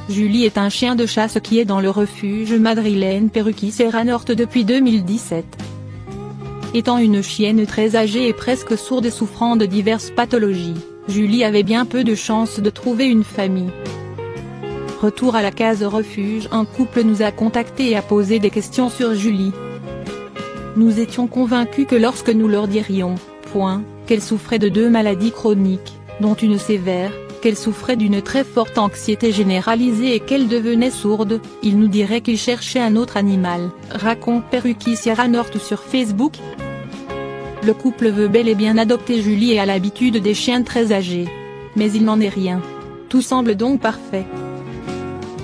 Julie est un chien de chasse qui est dans le refuge madrilène Peruquí Sierra Norte depuis 2017. Étant une chienne très âgée et presque sourde et souffrant de diverses pathologies, Julie avait bien peu de chances de trouver une famille. Retour à la case refuge, un couple nous a contactés et a posé des questions sur Julie. Nous étions convaincus que lorsque nous leur dirions, qu'elle souffrait de 2 maladies chroniques, dont une sévère, qu'elle souffrait d'une très forte anxiété généralisée et qu'elle devenait sourde, ils nous diraient qu'ils cherchaient un autre animal, raconte Peruquí Sierra Norte sur Facebook. Le couple veut bel et bien adopter Julie et a l'habitude des chiens très âgés. Mais il n'en est rien. Tout semble donc parfait.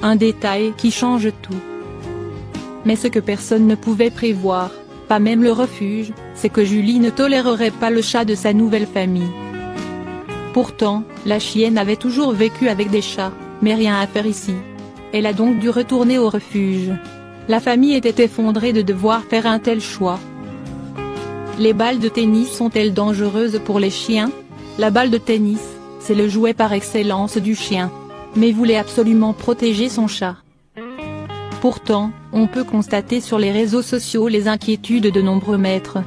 Un détail qui change tout. Mais ce que personne ne pouvait prévoir, pas même le refuge, c'est que Julie ne tolérerait pas le chat de sa nouvelle famille. Pourtant, la chienne avait toujours vécu avec des chats, mais rien à faire ici. Elle a donc dû retourner au refuge. La famille était effondrée de devoir faire un tel choix. Les balles de tennis sont-elles dangereuses pour les chiens? La balle de tennis, c'est le jouet par excellence du chien. Mais voulait absolument protéger son chat. Pourtant, on peut constater sur les réseaux sociaux les inquiétudes de nombreux maîtres.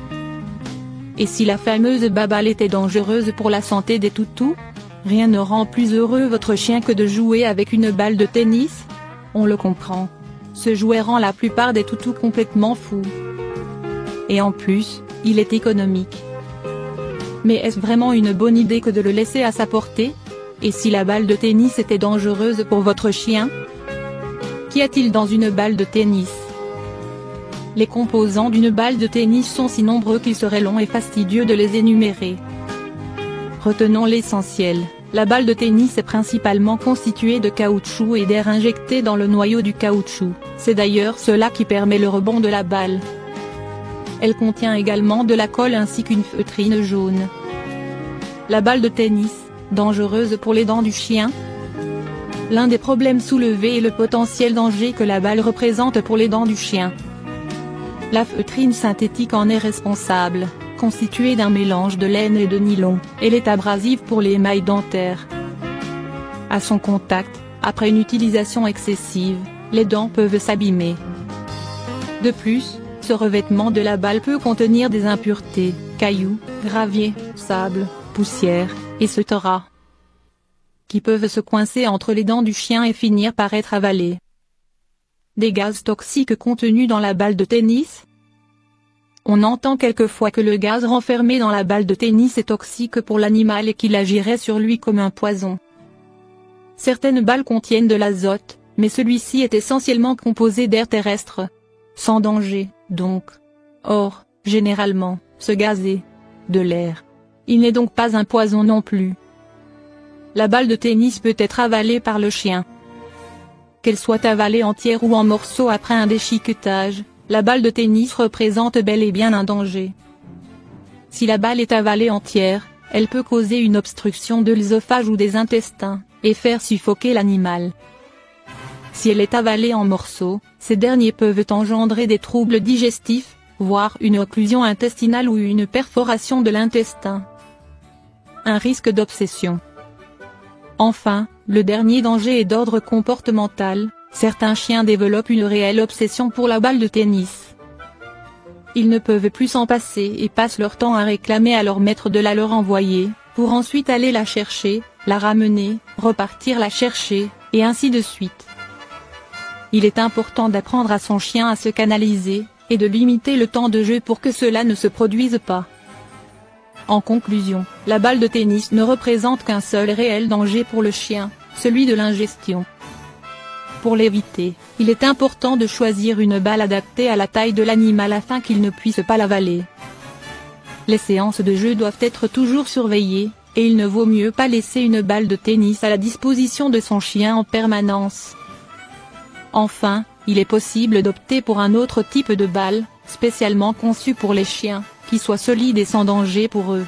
Et si la fameuse baballe était dangereuse pour la santé des toutous? Rien ne rend plus heureux votre chien que de jouer avec une balle de tennis? On le comprend. Ce jouet rend la plupart des toutous complètement fous. Et en plus, il est économique. Mais est-ce vraiment une bonne idée que de le laisser à sa portée? Et si la balle de tennis était dangereuse pour votre chien? Qu'y a-t-il dans une balle de tennis? Les composants d'une balle de tennis sont si nombreux qu'il serait long et fastidieux de les énumérer. Retenons l'essentiel, la balle de tennis est principalement constituée de caoutchouc et d'air injecté dans le noyau du caoutchouc, c'est d'ailleurs cela qui permet le rebond de la balle. Elle contient également de la colle ainsi qu'une feutrine jaune. La balle de tennis, dangereuse pour les dents du chien? L'un des problèmes soulevés est le potentiel danger que la balle représente pour les dents du chien. La feutrine synthétique en est responsable, constituée d'un mélange de laine et de nylon, elle est abrasive pour les émails dentaires. À son contact, après une utilisation excessive, les dents peuvent s'abîmer. De plus, ce revêtement de la balle peut contenir des impuretés, cailloux, gravier, sable, poussière, etc. qui peuvent se coincer entre les dents du chien et finir par être avalés. Des gaz toxiques contenus dans la balle de tennis? On entend quelquefois que le gaz renfermé dans la balle de tennis est toxique pour l'animal et qu'il agirait sur lui comme un poison. Certaines balles contiennent de l'azote, mais celui-ci est essentiellement composé d'air terrestre. Sans danger, donc. Or, généralement, ce gaz est de l'air. Il n'est donc pas un poison non plus. La balle de tennis peut être avalée par le chien. Qu'elle soit avalée entière ou en morceaux après un déchiquetage, la balle de tennis représente bel et bien un danger. Si la balle est avalée entière, elle peut causer une obstruction de l'œsophage ou des intestins, et faire suffoquer l'animal. Si elle est avalée en morceaux, ces derniers peuvent engendrer des troubles digestifs, voire une occlusion intestinale ou une perforation de l'intestin. Un risque d'obsession. Enfin, le dernier danger est d'ordre comportemental, certains chiens développent une réelle obsession pour la balle de tennis. Ils ne peuvent plus s'en passer et passent leur temps à réclamer à leur maître de la leur envoyer, pour ensuite aller la chercher, la ramener, repartir la chercher, et ainsi de suite. Il est important d'apprendre à son chien à se canaliser, et de limiter le temps de jeu pour que cela ne se produise pas. En conclusion, la balle de tennis ne représente qu'un seul réel danger pour le chien, celui de l'ingestion. Pour l'éviter, il est important de choisir une balle adaptée à la taille de l'animal afin qu'il ne puisse pas l'avaler. Les séances de jeu doivent être toujours surveillées, et il ne vaut mieux pas laisser une balle de tennis à la disposition de son chien en permanence. Enfin, il est possible d'opter pour un autre type de balle, spécialement conçu pour les chiens, qui soit solide et sans danger pour eux.